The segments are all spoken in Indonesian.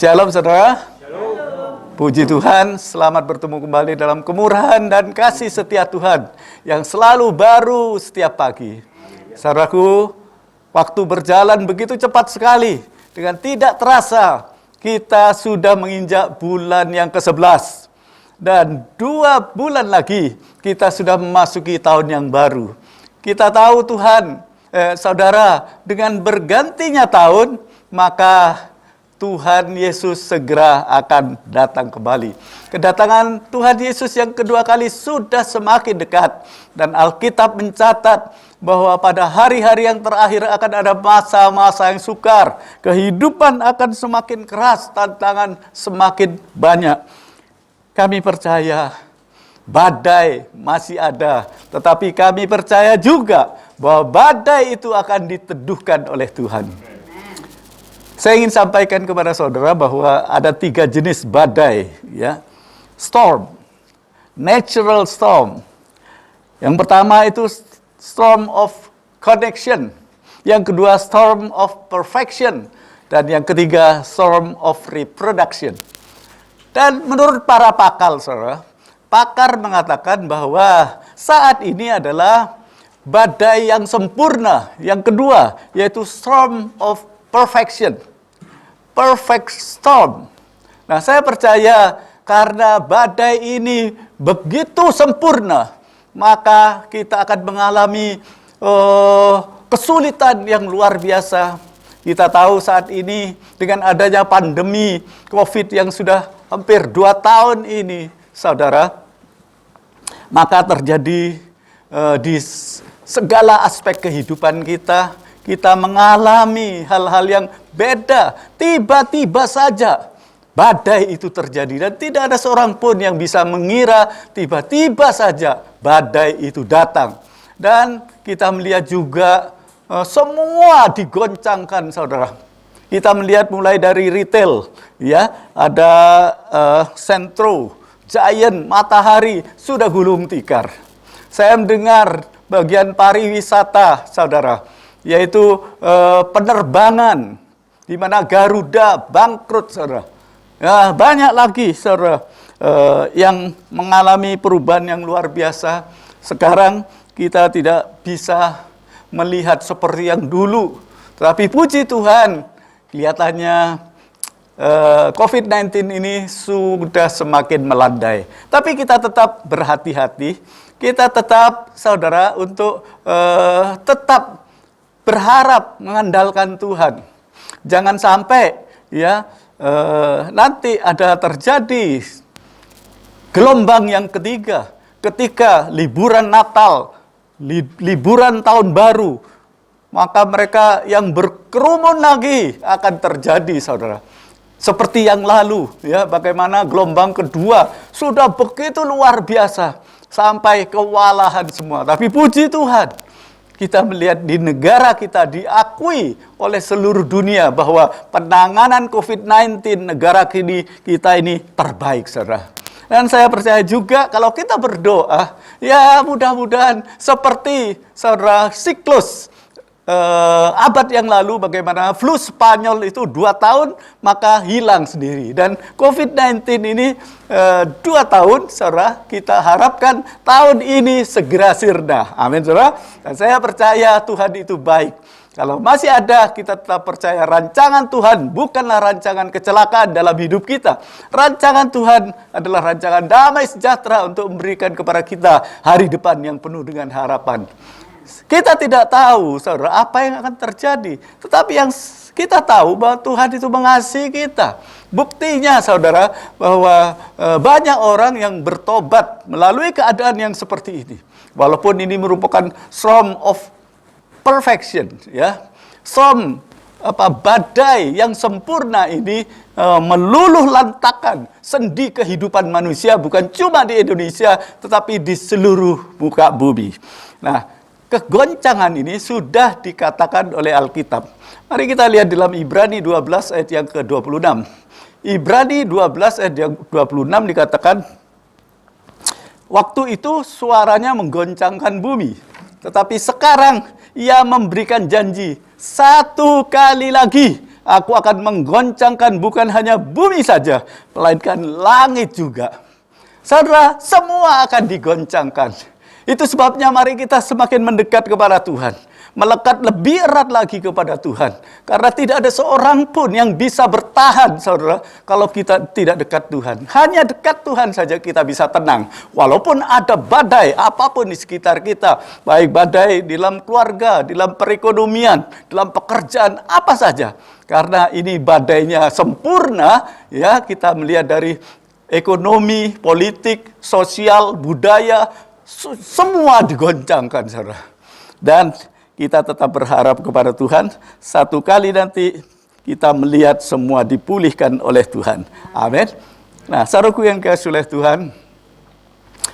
Shalom saudara. Shalom. Puji Tuhan, selamat bertemu kembali dalam kemurahan dan kasih setia Tuhan yang selalu baru setiap pagi. Saudaraku, waktu berjalan begitu cepat sekali. Dengan tidak terasa, kita sudah menginjak bulan yang ke-11. Dan 2 bulan lagi, kita sudah memasuki tahun yang baru. Kita tahu Tuhan, saudara, dengan bergantinya tahun, maka Tuhan Yesus segera akan datang kembali. Kedatangan Tuhan Yesus yang kedua kali sudah semakin dekat. Dan Alkitab mencatat bahwa pada hari-hari yang terakhir akan ada masa-masa yang sukar. Kehidupan akan semakin keras, tantangan semakin banyak. Kami percaya badai masih ada. Tetapi kami percaya juga bahwa badai itu akan diteduhkan oleh Tuhan. Saya ingin sampaikan kepada saudara bahwa ada 3 jenis badai, ya. Storm, natural storm. Yang pertama itu storm of connection. Yang kedua storm of perfection. Dan yang ketiga storm of reproduction. Dan menurut para pakar, saudara, pakar mengatakan bahwa saat ini adalah badai yang sempurna. Yang kedua yaitu storm of perfection. Perfect storm. Nah, saya percaya karena badai ini begitu sempurna, maka kita akan mengalami kesulitan yang luar biasa. Kita tahu saat ini dengan adanya pandemi COVID yang sudah hampir 2 tahun ini, saudara, maka terjadi di segala aspek kehidupan kita mengalami hal-hal yang beda. Tiba-tiba saja badai itu terjadi dan tidak ada seorang pun yang bisa mengira tiba-tiba saja badai itu datang. Dan kita melihat juga semua digoncangkan, saudara. Kita melihat mulai dari retail, ya, ada Sentro, Giant, Matahari sudah gulung tikar. Saya mendengar bagian pariwisata, saudara, yaitu penerbangan, di mana Garuda bangkrut, saudara. Ya, banyak lagi, saudara, yang mengalami perubahan yang luar biasa. Sekarang kita tidak bisa melihat seperti yang dulu. Tapi puji Tuhan, kelihatannya COVID-19 ini sudah semakin melandai. Tapi kita tetap berhati-hati. Kita tetap, saudara, untuk tetap berharap mengandalkan Tuhan. Jangan sampai ya nanti ada terjadi gelombang yang ketiga ketika liburan Natal, liburan tahun baru, maka mereka yang berkerumun lagi akan terjadi, saudara. Seperti yang lalu, ya, bagaimana gelombang kedua sudah begitu luar biasa sampai kewalahan semua. Tapi puji Tuhan, kita melihat di negara kita diakui oleh seluruh dunia bahwa penanganan COVID-19 negara kita ini terbaik, saudara. Dan saya percaya juga kalau kita berdoa, ya mudah-mudahan seperti, saudara, siklus abad yang lalu, bagaimana flu Spanyol itu 2 tahun maka hilang sendiri. Dan COVID-19 ini 2 tahun, saudara, kita harapkan tahun ini segera sirna. Amin, saudara. Dan saya percaya Tuhan itu baik. Kalau masih ada, kita tetap percaya rancangan Tuhan bukanlah rancangan kecelakaan dalam hidup kita. Rancangan Tuhan adalah rancangan damai sejahtera untuk memberikan kepada kita hari depan yang penuh dengan harapan. Kita tidak tahu, saudara, apa yang akan terjadi. Tetapi yang kita tahu bahwa Tuhan itu mengasihi kita. Buktinya, saudara, bahwa banyak orang yang bertobat melalui keadaan yang seperti ini. Walaupun ini merupakan storm of perfection, ya. Storm badai yang sempurna ini meluluh lantakan sendi kehidupan manusia, bukan cuma di Indonesia, tetapi di seluruh muka bumi. Nah, kegoncangan ini sudah dikatakan oleh Alkitab. Mari kita lihat dalam Ibrani 12 ayat yang ke-26. Ibrani 12 ayat yang 26 dikatakan, waktu itu suaranya menggoncangkan bumi. Tetapi sekarang ia memberikan janji, 1 kali lagi Aku akan menggoncangkan bukan hanya bumi saja, melainkan langit juga. Saudara, semua akan digoncangkan. Itu sebabnya mari kita semakin mendekat kepada Tuhan. Melekat lebih erat lagi kepada Tuhan. Karena tidak ada seorang pun yang bisa bertahan, saudara, kalau kita tidak dekat Tuhan. Hanya dekat Tuhan saja kita bisa tenang. Walaupun ada badai apapun di sekitar kita. Baik badai di dalam keluarga, di dalam perekonomian, dalam pekerjaan, apa saja. Karena ini badainya sempurna, ya kita melihat dari ekonomi, politik, sosial, budaya, semua digoncangkan, saudara. Dan kita tetap berharap kepada Tuhan, satu kali nanti kita melihat semua dipulihkan oleh Tuhan. Amin. Nah, saudaraku yang dikasihi oleh Tuhan,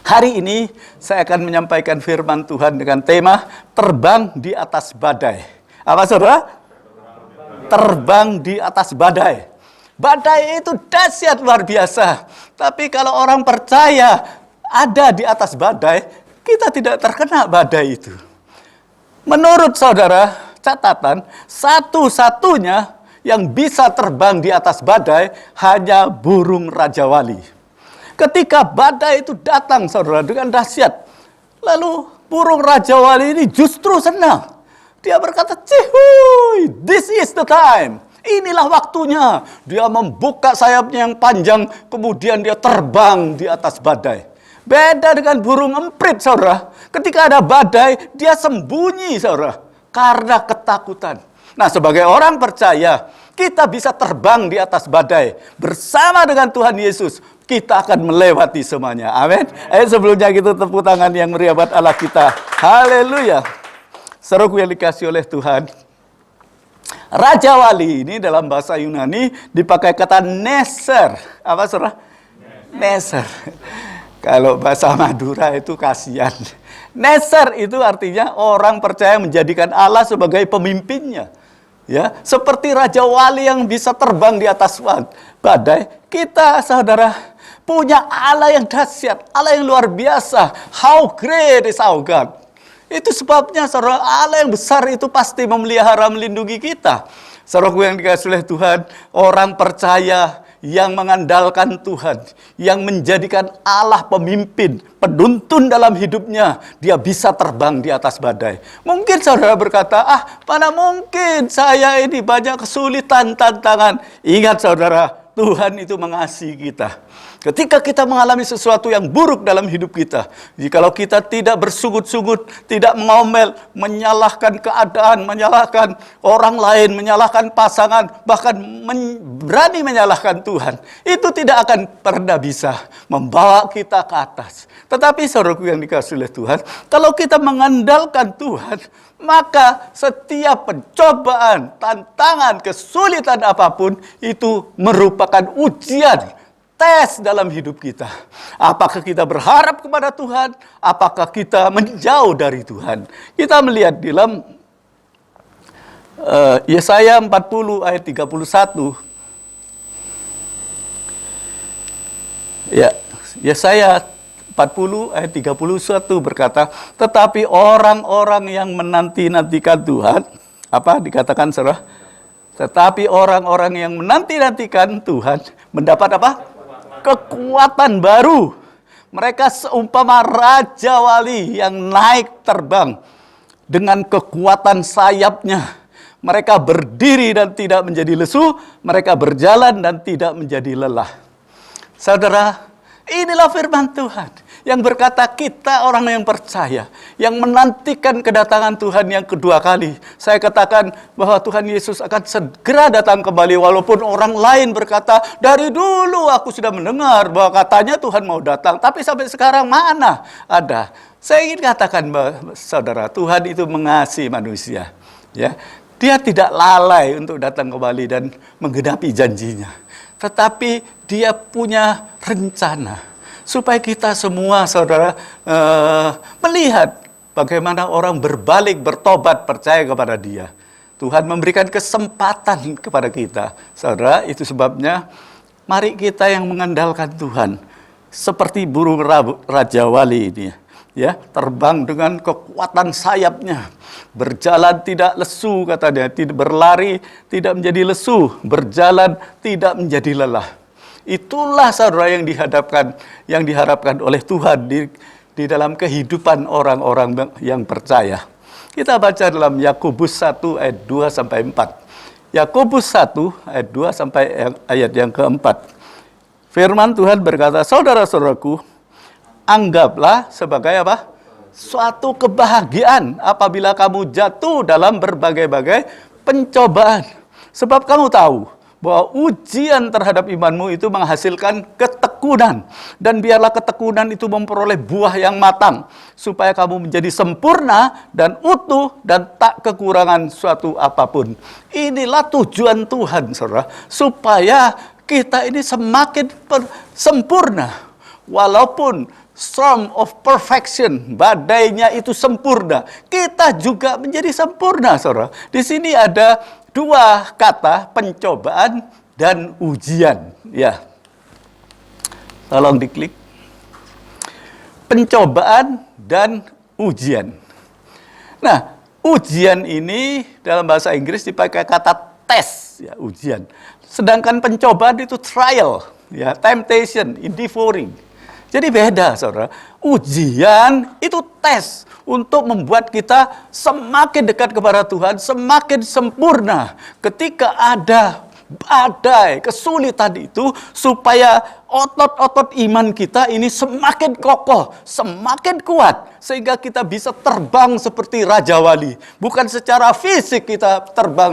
hari ini saya akan menyampaikan firman Tuhan dengan tema terbang di atas badai. Apa, saudara? Terbang di atas badai. Badai itu dahsyat luar biasa. Tapi kalau orang percaya ada di atas badai, kita tidak terkena badai itu. Menurut saudara, catatan, satu-satunya yang bisa terbang di atas badai hanya burung Raja Wali. Ketika badai itu datang, saudara, dengan dahsyat, lalu burung Raja Wali ini justru senang. Dia berkata, "Cihuy, this is the time." Inilah waktunya. Dia membuka sayapnya yang panjang, kemudian dia terbang di atas badai. Beda dengan burung emprit, saudara. Ketika ada badai, dia sembunyi, saudara, karena ketakutan. Nah, sebagai orang percaya, kita bisa terbang di atas badai. Bersama dengan Tuhan Yesus, kita akan melewati semuanya. Amin. Sebelumnya kita tepuk tangan yang meriah buat Allah kita. Haleluya. Saudaraku yang dikasihi oleh Tuhan, Raja Wali ini dalam bahasa Yunani dipakai kata neser. Apa, saudara? Neser. Kalau bahasa Madura itu kasihan. Neser itu artinya orang percaya menjadikan Allah sebagai pemimpinnya. Ya, seperti Raja Wali yang bisa terbang di atas badai, kita, saudara, punya Allah yang dahsyat, Allah yang luar biasa. How great is our God. Itu sebabnya, saudara, Allah yang besar itu pasti memelihara, melindungi kita. Saudaraku yang dikasihi oleh Tuhan, orang percaya yang mengandalkan Tuhan, yang menjadikan Allah pemimpin, penuntun dalam hidupnya, dia bisa terbang di atas badai. Mungkin saudara berkata, mana mungkin saya ini banyak kesulitan, tantangan. Ingat saudara, Tuhan itu mengasihi kita. Ketika kita mengalami sesuatu yang buruk dalam hidup kita, jikalau kita tidak bersungut-sungut, tidak mengomel, menyalahkan keadaan, menyalahkan orang lain, menyalahkan pasangan, bahkan berani menyalahkan Tuhan, itu tidak akan pernah bisa membawa kita ke atas. Tetapi saudaraku yang dikasihi oleh Tuhan, kalau kita mengandalkan Tuhan, maka setiap pencobaan, tantangan, kesulitan apapun, itu merupakan ujian, tes dalam hidup kita. Apakah kita berharap kepada Tuhan? Apakah kita menjauh dari Tuhan? Kita melihat di dalam Yesaya 40 ayat 31. Ya, Yesaya 40 ayat 31 berkata, tetapi orang-orang yang menanti-nantikan Tuhan, apa dikatakan, saudara? Tetapi orang-orang yang menanti-nantikan Tuhan mendapat apa? Kekuatan baru. Mereka seumpama Raja Wali yang naik terbang dengan kekuatan sayapnya. Mereka berdiri dan tidak menjadi lesu, mereka berjalan dan tidak menjadi lelah. Saudara, inilah firman Tuhan yang berkata kita orang yang percaya, yang menantikan kedatangan Tuhan yang kedua kali. Saya katakan bahwa Tuhan Yesus akan segera datang kembali, walaupun orang lain berkata, dari dulu aku sudah mendengar bahwa katanya Tuhan mau datang, tapi sampai sekarang mana ada. Saya ingin katakan bahwa saudara, Tuhan itu mengasihi manusia. Ya, Dia tidak lalai untuk datang kembali dan menggenapi janjinya. Tetapi Dia punya rencana supaya kita semua, saudara, melihat bagaimana orang berbalik, bertobat, percaya kepada Dia. Tuhan memberikan kesempatan kepada kita. Saudara, itu sebabnya mari kita yang mengandalkan Tuhan. Seperti burung Raja Wali ini. Ya, terbang dengan kekuatan sayapnya. Berjalan tidak lesu katanya, berlari tidak menjadi lesu, berjalan tidak menjadi lelah. Itulah saudara yang diharapkan oleh Tuhan di dalam kehidupan orang-orang yang percaya. Kita baca dalam Yakobus 1 ayat 2 sampai 4. Yakobus 1 ayat 2 sampai ayat yang keempat. Firman Tuhan berkata, saudara-saudaraku, anggaplah sebagai apa? Suatu kebahagiaan apabila kamu jatuh dalam berbagai-bagai pencobaan. Sebab kamu tahu bahwa ujian terhadap imanmu itu menghasilkan ketekunan. Dan biarlah ketekunan itu memperoleh buah yang matang, supaya kamu menjadi sempurna dan utuh dan tak kekurangan suatu apapun. Inilah tujuan Tuhan, saudara, supaya kita ini semakin sempurna. Walaupun storm of perfection, badainya itu sempurna, kita juga menjadi sempurna, saudara. Di sini ada dua kata, pencobaan dan ujian. Ya, tolong diklik. Pencobaan dan ujian. Nah, ujian ini dalam bahasa Inggris dipakai kata tes, ya, ujian. Sedangkan pencobaan itu trial, ya, temptation, endeavoring. Jadi beda, saudara. Ujian itu tes untuk membuat kita semakin dekat kepada Tuhan, semakin sempurna. Ketika ada badai, kesulitan itu, supaya otot-otot iman kita ini semakin kokoh, semakin kuat, sehingga kita bisa terbang seperti Raja Wali. Bukan secara fisik kita terbang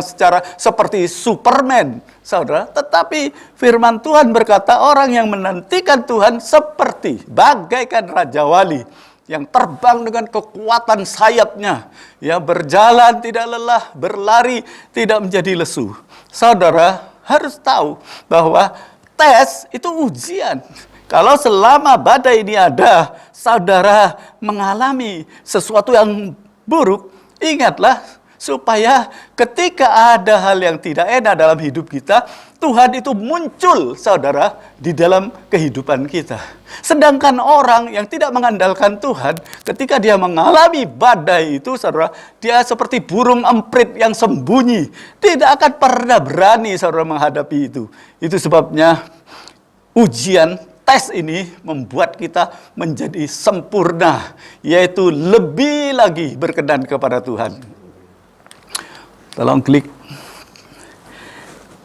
seperti Superman, saudara, tetapi firman Tuhan berkata orang yang menantikan Tuhan seperti bagaikan Raja Wali yang terbang dengan kekuatan sayapnya, ya, berjalan tidak lelah, berlari tidak menjadi lesu. Saudara harus tahu bahwa tes itu ujian. Kalau selama badai ini ada, saudara mengalami sesuatu yang buruk, ingatlah supaya ketika ada hal yang tidak enak dalam hidup kita, Tuhan itu muncul, saudara, di dalam kehidupan kita. Sedangkan orang yang tidak mengandalkan Tuhan, ketika dia mengalami badai itu, saudara, dia seperti burung emprit yang sembunyi. Tidak akan pernah berani, saudara, menghadapi itu. Itu sebabnya ujian, tes ini membuat kita menjadi sempurna, yaitu lebih lagi berkenan kepada Tuhan. Tolong klik.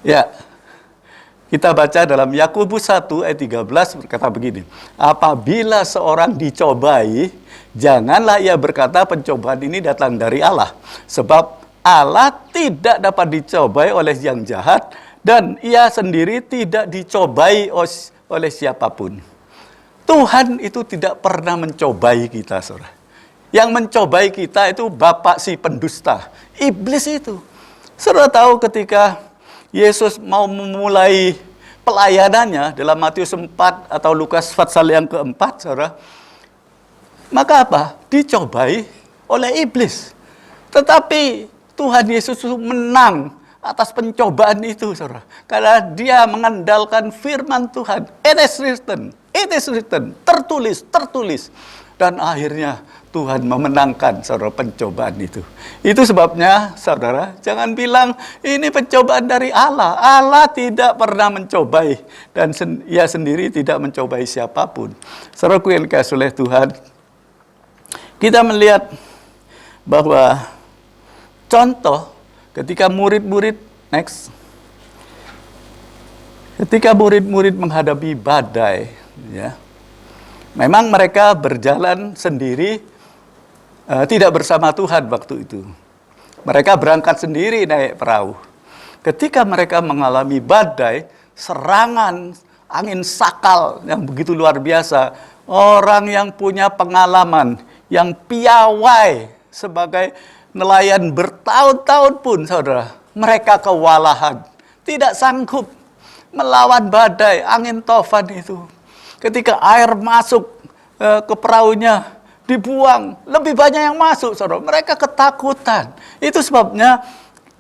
Ya. Kita baca dalam Yakobus 1 ayat 13 berkata begini. Apabila seorang dicobai, janganlah ia berkata pencobaan ini datang dari Allah. Sebab Allah tidak dapat dicobai oleh yang jahat, dan ia sendiri tidak dicobai oleh siapapun. Tuhan itu tidak pernah mencobai kita, saudara. Yang mencobai kita itu bapak si pendusta, iblis itu. Saudara tahu ketika Yesus mau memulai pelayanannya dalam Matius 4 atau Lukas pasal yang keempat, saudara, maka apa? Dicobai oleh iblis. Tetapi Tuhan Yesus menang atas pencobaan itu, saudara. Karena dia mengandalkan firman Tuhan. It is written, tertulis. Dan akhirnya Tuhan memenangkan, saudara, pencobaan itu. Itu sebabnya, saudara, jangan bilang ini pencobaan dari Allah. Allah tidak pernah mencobai, dan ia sendiri tidak mencobai siapapun. Saudaraku yang dikasihi oleh Tuhan, kita melihat bahwa contoh ketika murid-murid menghadapi badai, ya, memang mereka berjalan sendiri, tidak bersama Tuhan waktu itu. Mereka berangkat sendiri naik perahu. Ketika mereka mengalami badai, serangan angin sakal yang begitu luar biasa, orang yang punya pengalaman, yang piawai sebagai nelayan bertahun-tahun pun, saudara, mereka kewalahan, tidak sanggup melawan badai, angin tofan itu. Ketika air masuk ke perahunya, dibuang, lebih banyak yang masuk, saudara. Mereka ketakutan. Itu sebabnya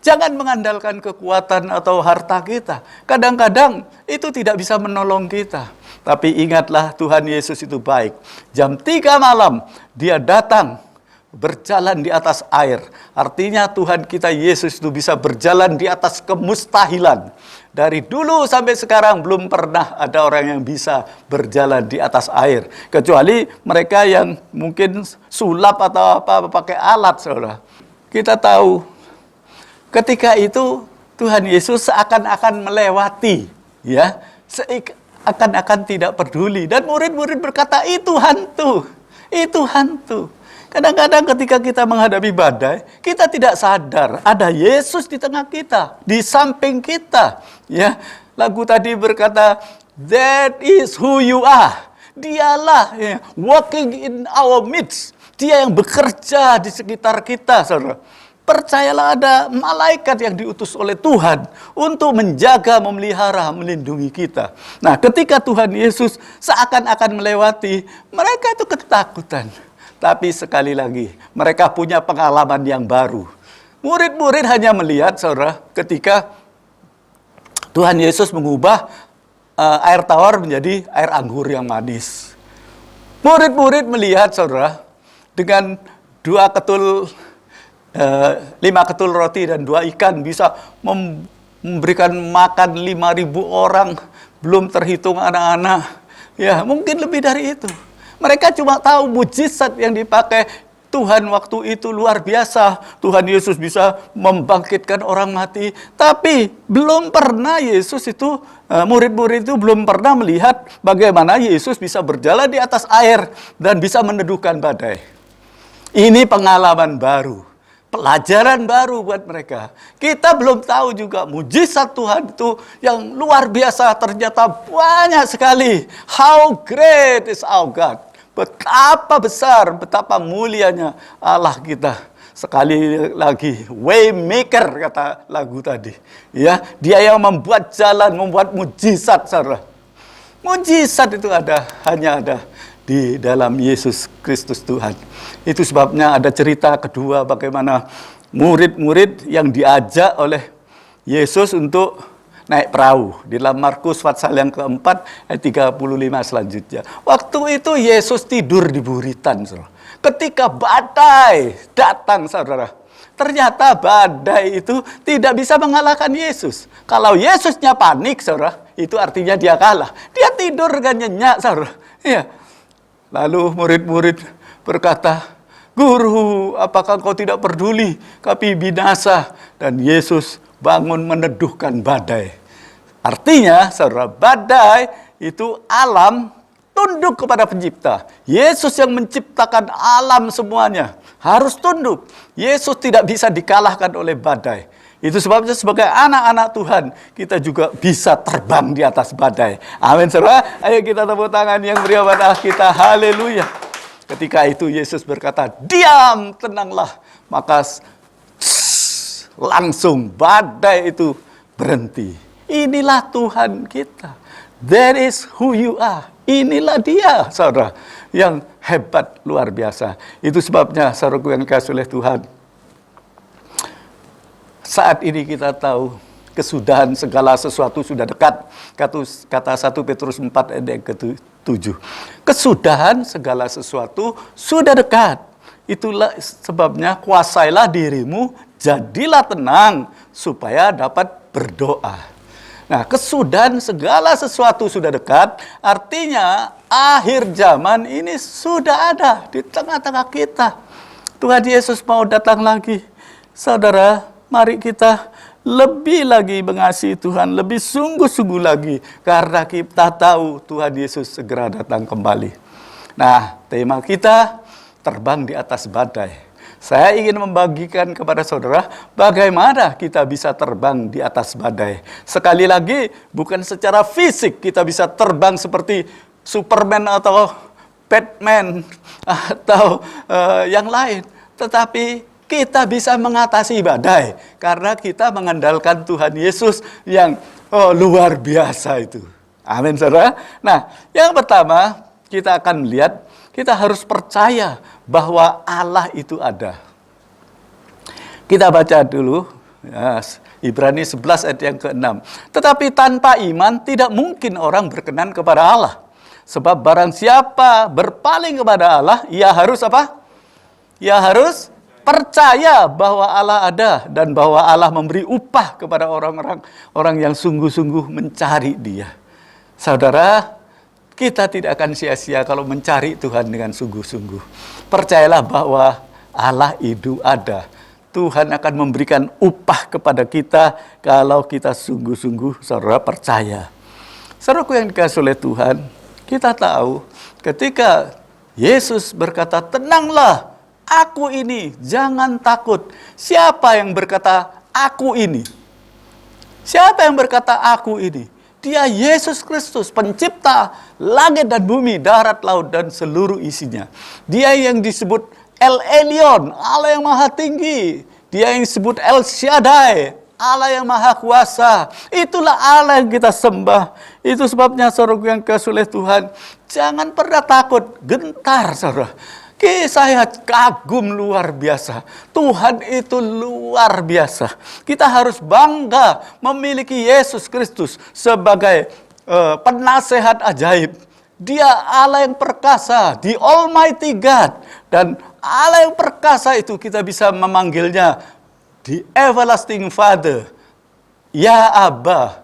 jangan mengandalkan kekuatan atau harta kita. Kadang-kadang itu tidak bisa menolong kita. Tapi ingatlah, Tuhan Yesus itu baik. Jam 3 malam dia datang berjalan di atas air. Artinya Tuhan kita Yesus itu bisa berjalan di atas kemustahilan. Dari dulu sampai sekarang belum pernah ada orang yang bisa berjalan di atas air. Kecuali mereka yang mungkin sulap atau apa pakai alat, saudara. Kita tahu ketika itu Tuhan Yesus seakan-akan melewati, ya, seakan-akan tidak peduli. Dan murid-murid berkata, itu hantu, itu hantu. Kadang-kadang ketika kita menghadapi badai, kita tidak sadar ada Yesus di tengah kita, di samping kita. Ya, lagu tadi berkata, that is who you are. Dialah, ya, walking in our midst. Dia yang bekerja di sekitar kita, saudara. Percayalah ada malaikat yang diutus oleh Tuhan untuk menjaga, memelihara, melindungi kita. Nah, ketika Tuhan Yesus seakan-akan melewati, mereka itu ketakutan. Tapi sekali lagi, mereka punya pengalaman yang baru. Murid-murid hanya melihat, saudara, ketika Tuhan Yesus mengubah air tawar menjadi air anggur yang manis. Murid-murid melihat, saudara, dengan 5 ketul roti dan 2 ikan bisa memberikan makan 5.000 orang, belum terhitung anak-anak. Ya, mungkin lebih dari itu. Mereka cuma tahu mujizat yang dipakai Tuhan waktu itu luar biasa. Tuhan Yesus bisa membangkitkan orang mati. Tapi belum pernah murid-murid itu belum pernah melihat bagaimana Yesus bisa berjalan di atas air dan bisa meneduhkan badai. Ini pengalaman baru. Pelajaran baru buat mereka. Kita belum tahu juga mujizat Tuhan itu yang luar biasa. Ternyata banyak sekali. How great is our God. Betapa besar, betapa mulianya Allah kita. Sekali lagi, Waymaker kata lagu tadi. Ya, Dia yang membuat jalan, membuat mujizat, saudara. Mujizat itu hanya ada di dalam Yesus Kristus Tuhan. Itu sebabnya ada cerita kedua bagaimana murid-murid yang diajak oleh Yesus untuk naik perahu. Di dalam Markus pasal yang keempat, ayat 35 selanjutnya. Waktu itu Yesus tidur di buritan, saudara. Ketika badai datang, saudara. Ternyata badai itu tidak bisa mengalahkan Yesus. Kalau Yesusnya panik, saudara, itu artinya dia kalah. Dia tidur dengan nyenyak, saudara. Ya. Lalu murid-murid berkata, Guru, apakah kau tidak peduli kami binasa? Dan Yesus bangun meneduhkan badai. Artinya, saudara, badai itu alam tunduk kepada pencipta. Yesus yang menciptakan alam semuanya harus tunduk. Yesus tidak bisa dikalahkan oleh badai. Itu sebabnya sebagai anak-anak Tuhan, kita juga bisa terbang di atas badai. Amin, saudara. Ayo kita tepuk tangan yang meriah buat Allah kita. Haleluya. Ketika itu Yesus berkata, diam, tenanglah. Maka langsung badai itu berhenti. Inilah Tuhan kita. That is who you are. Inilah Dia, saudara, yang hebat, luar biasa. Itu sebabnya, saudaraku yang dikasihi oleh Tuhan, saat ini kita tahu kesudahan segala sesuatu sudah dekat. Kata 1 Petrus 4 ayat yang ke-7. Kesudahan segala sesuatu sudah dekat. Itulah sebabnya kuasailah dirimu, jadilah tenang, supaya dapat berdoa. Nah, kesudahan segala sesuatu sudah dekat, artinya akhir zaman ini sudah ada di tengah-tengah kita. Tuhan Yesus mau datang lagi. Saudara, mari kita lebih lagi mengasihi Tuhan, lebih sungguh-sungguh lagi, karena kita tahu Tuhan Yesus segera datang kembali. Nah, tema kita terbang di atas badai. Saya ingin membagikan kepada saudara bagaimana kita bisa terbang di atas badai. Sekali lagi, bukan secara fisik kita bisa terbang seperti Superman atau Batman atau yang lain. Tetapi kita bisa mengatasi badai karena kita mengandalkan Tuhan Yesus yang luar biasa itu. Amin, saudara. Nah, yang pertama kita akan melihat, kita harus percaya bahwa Allah itu ada. Kita baca dulu Ibrani 11 ayat yang ke-6. Tetapi tanpa iman tidak mungkin orang berkenan kepada Allah. Sebab barang siapa berpaling kepada Allah, ia harus apa? Ia harus percaya bahwa Allah ada dan bahwa Allah memberi upah kepada orang yang sungguh-sungguh mencari Dia. Saudara, kita tidak akan sia-sia kalau mencari Tuhan dengan sungguh-sungguh. Percayalah bahwa Allah itu ada. Tuhan akan memberikan upah kepada kita kalau kita sungguh-sungguh, saudara, percaya. Saudaraku yang dikasihi oleh Tuhan, kita tahu ketika Yesus berkata, "Tenanglah, aku ini, jangan takut." Siapa yang berkata aku ini? Siapa yang berkata aku ini? Dia Yesus Kristus, pencipta langit dan bumi, darat, laut, dan seluruh isinya. Dia yang disebut El Elyon, Allah yang maha tinggi. Dia yang disebut El Shaddai, Allah yang maha kuasa. Itulah Allah yang kita sembah. Itu sebabnya saudara yang dikasihi oleh Tuhan, jangan pernah takut, gentar saudara. Saya kagum luar biasa. Tuhan itu luar biasa. Kita harus bangga memiliki Yesus Kristus sebagai penasehat ajaib. Dia Allah yang perkasa, the Almighty God. Dan Allah yang perkasa itu kita bisa memanggilnya the Everlasting Father. Ya Abba,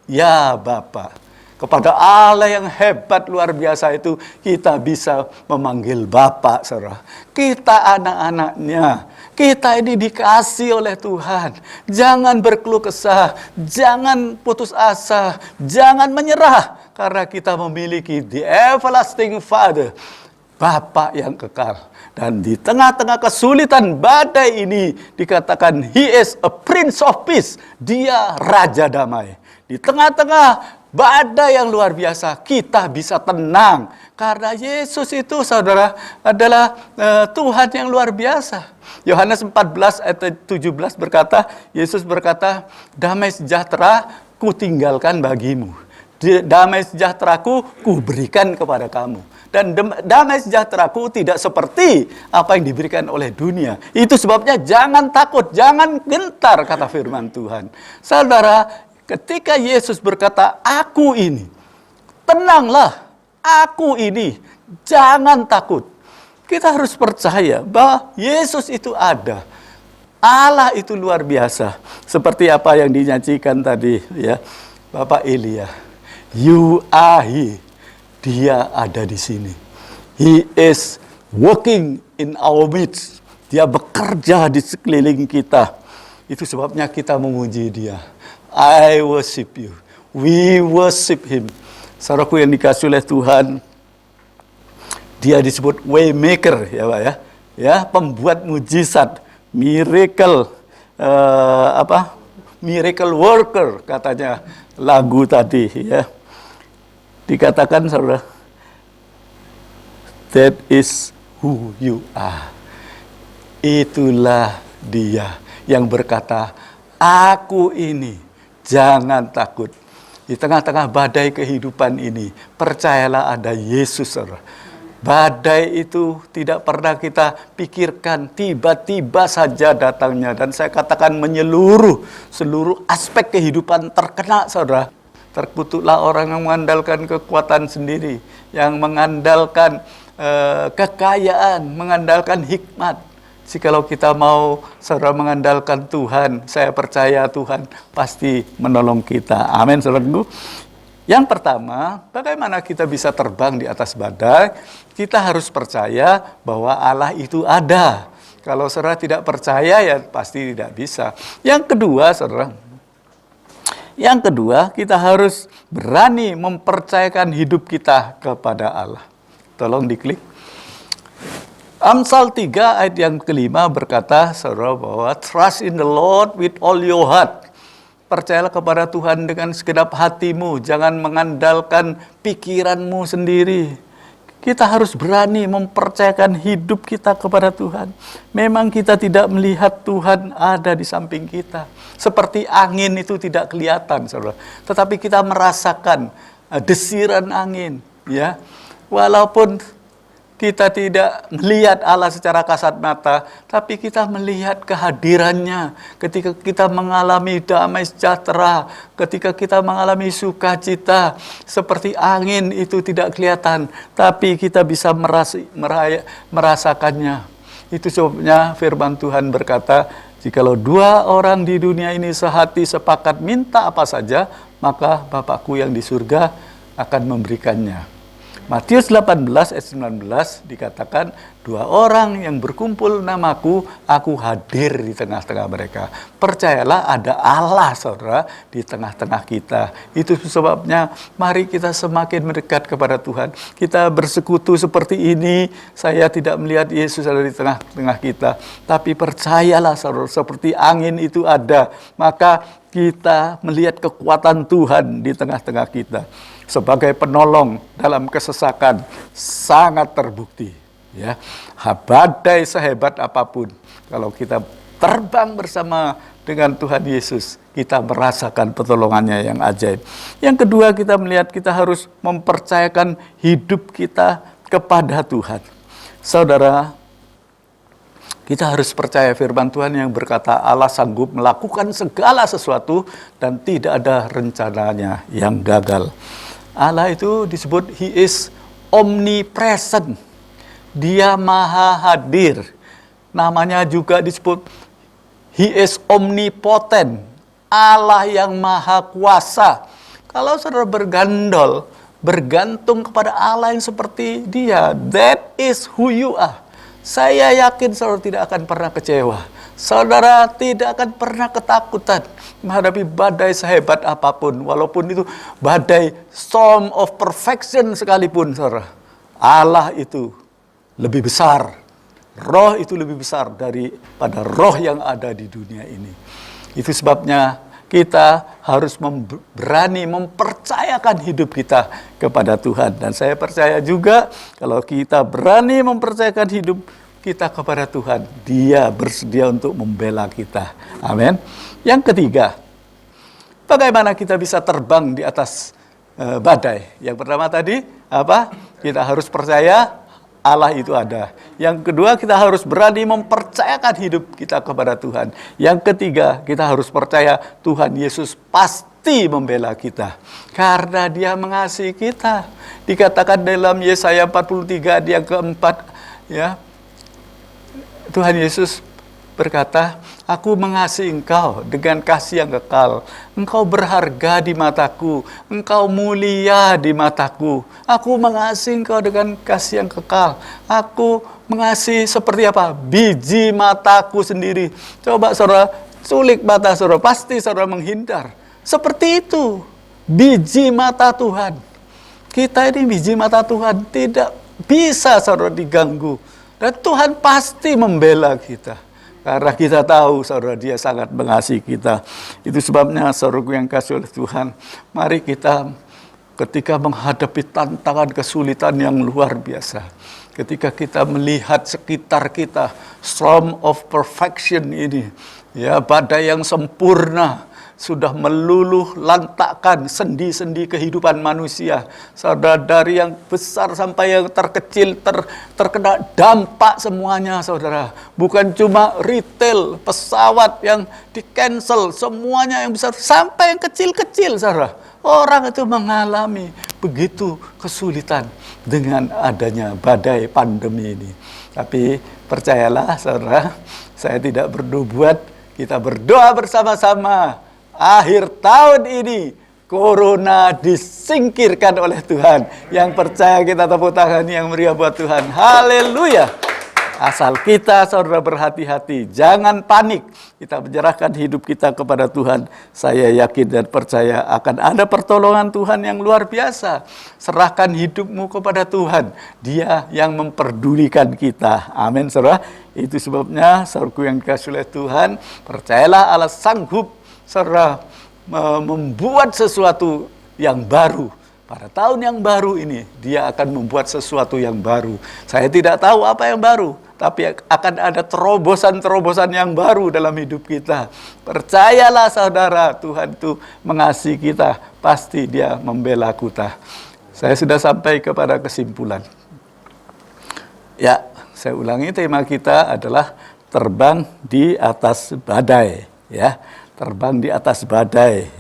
ya Bapa. Kepada Allah yang hebat luar biasa itu kita bisa memanggil Bapa, saudara. Kita anak-anaknya. Kita ini dikasih oleh Tuhan. Jangan berkeluh kesah, jangan putus asa, jangan menyerah. Karena kita memiliki the Everlasting Father, Bapa yang kekal. Dan di tengah-tengah kesulitan badai ini dikatakan He is a Prince of Peace. Dia Raja Damai. Di tengah-tengah badai yang luar biasa, kita bisa tenang. Karena Yesus itu, saudara, adalah Tuhan yang luar biasa. Yohanes 14 ayat 17 berkata, Yesus berkata, "Damai sejahtera ku tinggalkan bagimu. Damai sejahteraku ku berikan kepada kamu. Dan damai sejahteraku tidak seperti apa yang diberikan oleh dunia." Itu sebabnya jangan takut, jangan gentar, kata firman Tuhan. Saudara, ketika Yesus berkata, "Aku ini," tenanglah, aku ini, jangan takut. Kita harus percaya bahwa Yesus itu ada. Allah itu luar biasa. Seperti apa yang dinyanyikan tadi, ya, Bapak Elia. You are He. Dia ada di sini. He is working in our midst. Dia bekerja di sekeliling kita. Itu sebabnya kita memuji Dia. I worship you. We worship Him. Saudaraku yang dikasihi oleh Tuhan, Dia disebut waymaker, ya Pak ya. Ya, pembuat mujizat, miracle miracle worker katanya lagu tadi, ya. Dikatakan, saudara, that is who you are. Itulah Dia yang berkata, "Aku ini, jangan takut." Di tengah-tengah badai kehidupan ini, percayalah ada Yesus, saudara. Badai itu tidak pernah kita pikirkan, tiba-tiba saja datangnya. Dan saya katakan menyeluruh, seluruh aspek kehidupan terkena, saudara. Terkutuklah orang yang mengandalkan kekuatan sendiri, yang mengandalkan kekayaan, mengandalkan hikmat. Jikalau kita mau, saudara, mengandalkan Tuhan, saya percaya Tuhan pasti menolong kita. Amin, saudaraku. Yang pertama, bagaimana kita bisa terbang di atas badai? Kita harus percaya bahwa Allah itu ada. Kalau saudara tidak percaya, ya pasti tidak bisa. Yang kedua, saudara, kita harus berani mempercayakan hidup kita kepada Allah. Tolong diklik. Amsal 3 ayat yang kelima berkata, saudara, bahwa trust in the Lord with all your heart. Percayalah kepada Tuhan dengan segenap hatimu, jangan mengandalkan pikiranmu sendiri. Kita harus berani mempercayakan hidup kita kepada Tuhan. Memang kita tidak melihat Tuhan ada di samping kita. Seperti angin itu tidak kelihatan, saudara. Tetapi kita merasakan desiran angin, ya. Walaupun kita tidak melihat Allah secara kasat mata, tapi kita melihat kehadirannya. Ketika kita mengalami damai sejahtera, ketika kita mengalami sukacita, seperti angin itu tidak kelihatan, tapi kita bisa merasakannya. Itu sebabnya firman Tuhan berkata, jikalau dua orang di dunia ini sehati sepakat minta apa saja, maka Bapakku yang di surga akan memberikannya. Matius 18 ayat 19 dikatakan, dua orang yang berkumpul namaku, aku hadir di tengah-tengah mereka. Percayalah ada Allah, saudara, di tengah-tengah kita. Itu sebabnya mari kita semakin mendekat kepada Tuhan. Kita bersekutu seperti ini, saya tidak melihat Yesus ada di tengah-tengah kita. Tapi percayalah, saudara, seperti angin itu ada, maka kita melihat kekuatan Tuhan di tengah-tengah kita. Sebagai penolong dalam kesesakan sangat terbukti, ya. Badai sehebat apapun, kalau kita terbang bersama dengan Tuhan Yesus, kita merasakan pertolongannya yang ajaib. Yang kedua, kita melihat kita harus mempercayakan hidup kita kepada Tuhan. Saudara, kita harus percaya firman Tuhan yang berkata Allah sanggup melakukan segala sesuatu dan tidak ada rencananya yang gagal. Allah itu disebut He is omnipresent. Dia maha hadir. Namanya juga disebut He is omnipotent. Allah yang maha kuasa. Kalau saudara bergantung kepada Allah yang seperti Dia, that is who you are. Saya yakin saudara tidak akan pernah kecewa. Saudara tidak akan pernah ketakutan menghadapi badai sehebat apapun. Walaupun itu badai storm of perfection sekalipun, saudara. Allah itu lebih besar. Roh itu lebih besar daripada roh yang ada di dunia ini. Itu sebabnya kita harus berani mempercayakan hidup kita kepada Tuhan. Dan saya percaya juga kalau kita berani mempercayakan hidup kita kepada Tuhan, Dia bersedia untuk membela kita. Amin. Yang ketiga, bagaimana kita bisa terbang di atas badai? Yang pertama tadi, apa? Kita harus percaya Allah itu ada. Yang kedua, kita harus berani mempercayakan hidup kita kepada Tuhan. Yang ketiga, kita harus percaya Tuhan Yesus pasti membela kita. Karena Dia mengasihi kita. Dikatakan dalam Yesaya 43 yang keempat, ya, Tuhan Yesus berkata, aku mengasihi engkau dengan kasih yang kekal. Engkau berharga di mataku. Engkau mulia di mataku. Aku mengasihi engkau dengan kasih yang kekal. Aku mengasihi seperti apa? Biji mataku sendiri. Coba saudara, culik mata saudara, pasti saudara menghindar. Seperti itu, biji mata Tuhan. Kita ini biji mata Tuhan, tidak bisa saudara diganggu. Dan Tuhan pasti membela kita. Karena kita tahu, saudara, Dia sangat mengasihi kita. Itu sebabnya, saudaraku yang kasih oleh Tuhan, mari kita ketika menghadapi tantangan kesulitan yang luar biasa, ketika kita melihat sekitar kita, storm of perfection ini, ya, badai yang sempurna, sudah meluluh lantakkan sendi-sendi kehidupan manusia. Saudara, dari yang besar sampai yang terkecil terkena dampak semuanya, saudara. Bukan cuma retail, pesawat yang di-cancel, semuanya yang besar sampai yang kecil-kecil, saudara. Orang itu mengalami begitu kesulitan dengan adanya badai pandemi ini. Tapi percayalah, saudara, saya tidak bernubuat, kita berdoa bersama-sama. Akhir tahun ini, corona disingkirkan oleh Tuhan. Yang percaya kita tepuk tangan yang meriah buat Tuhan. Haleluya. Asal kita, saudara, berhati-hati. Jangan panik. Kita menyerahkan hidup kita kepada Tuhan. Saya yakin dan percaya akan ada pertolongan Tuhan yang luar biasa. Serahkan hidupmu kepada Tuhan. Dia yang memperdulikan kita. Amin, saudara. Itu sebabnya, saudaraku yang dikasihi oleh Tuhan, percayalah Allah sanggup, saudara, membuat sesuatu yang baru. Pada tahun yang baru ini, Dia akan membuat sesuatu yang baru. Saya tidak tahu apa yang baru, tapi akan ada terobosan-terobosan yang baru dalam hidup kita. Percayalah, saudara, Tuhan itu mengasihi kita. Pasti Dia membela kita. Saya sudah sampai kepada kesimpulan. Ya, saya ulangi, tema kita adalah terbang di atas badai. Ya, terbang di atas badai.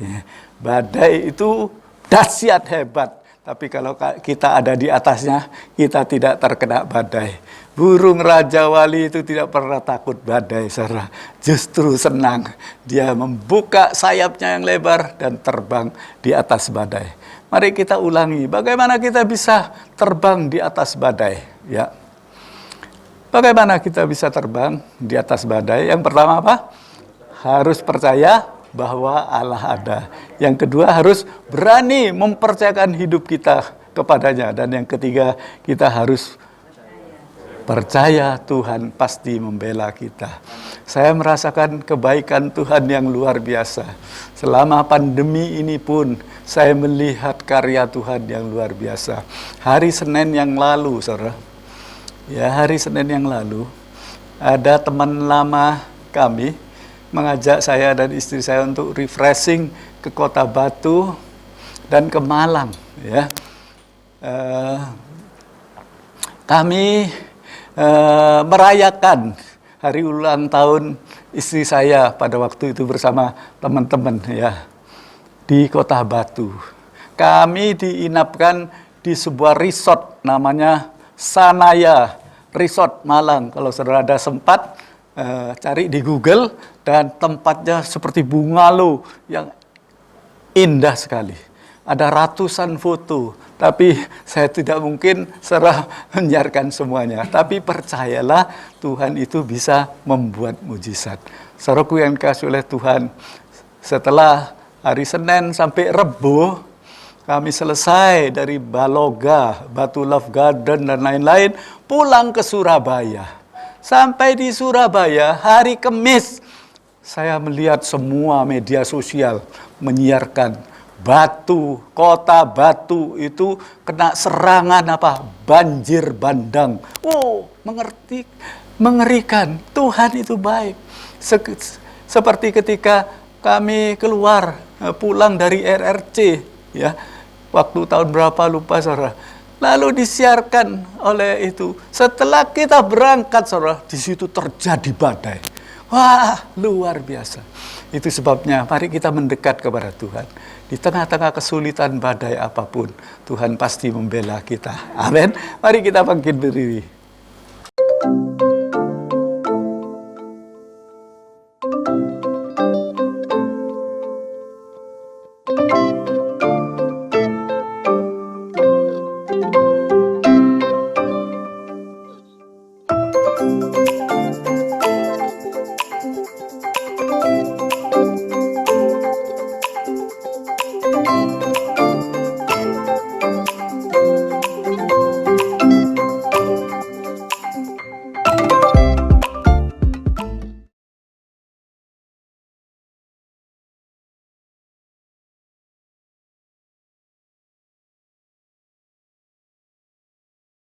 Badai itu dahsyat hebat. Tapi kalau kita ada di atasnya, kita tidak terkena badai. Burung Raja Wali itu tidak pernah takut badai, saudara. Justru senang. Dia membuka sayapnya yang lebar dan terbang di atas badai. Mari kita ulangi, bagaimana kita bisa terbang di atas badai. Ya. Bagaimana kita bisa terbang di atas badai? Yang pertama apa? Harus percaya bahwa Allah ada. Yang kedua, harus berani mempercayakan hidup kita kepadanya. Dan yang ketiga, kita harus percaya Tuhan pasti membela kita. Saya merasakan kebaikan Tuhan yang luar biasa. Selama pandemi ini pun saya melihat karya Tuhan yang luar biasa. Hari Senin yang lalu, saudara. Ya, hari Senin yang lalu ada teman lama kami mengajak saya dan istri saya untuk refreshing ke Kota Batu dan ke Malang. Ya, kami merayakan hari ulang tahun istri saya pada waktu itu bersama teman-teman ya di Kota Batu. Kami diinapkan di sebuah resort namanya Sanaya Resort Malang. Kalau saudara ada sempat cari di Google, dan tempatnya seperti bungalow yang indah sekali. Ada ratusan foto, tapi saya tidak mungkin menyiarkan semuanya. Tapi percayalah, Tuhan itu bisa membuat mujizat. Saudaraku yang dikasihi oleh Tuhan, setelah hari Senin sampai Rebo, kami selesai dari Baloga, Batu Love Garden, dan lain-lain, pulang ke Surabaya. Sampai di Surabaya, hari Kamis, saya melihat semua media sosial menyiarkan Batu, Kota Batu itu kena serangan banjir bandang. Oh, mengerikan. Tuhan itu baik. Seperti ketika kami keluar, pulang dari RRC, ya, waktu tahun berapa lupa, saudara. Lalu disiarkan oleh itu. Setelah kita berangkat, saudara, di situ terjadi badai. Wah, luar biasa. Itu sebabnya mari kita mendekat kepada Tuhan. Di tengah-tengah kesulitan badai apapun, Tuhan pasti membela kita. Amin. Mari kita bangkit berdiri.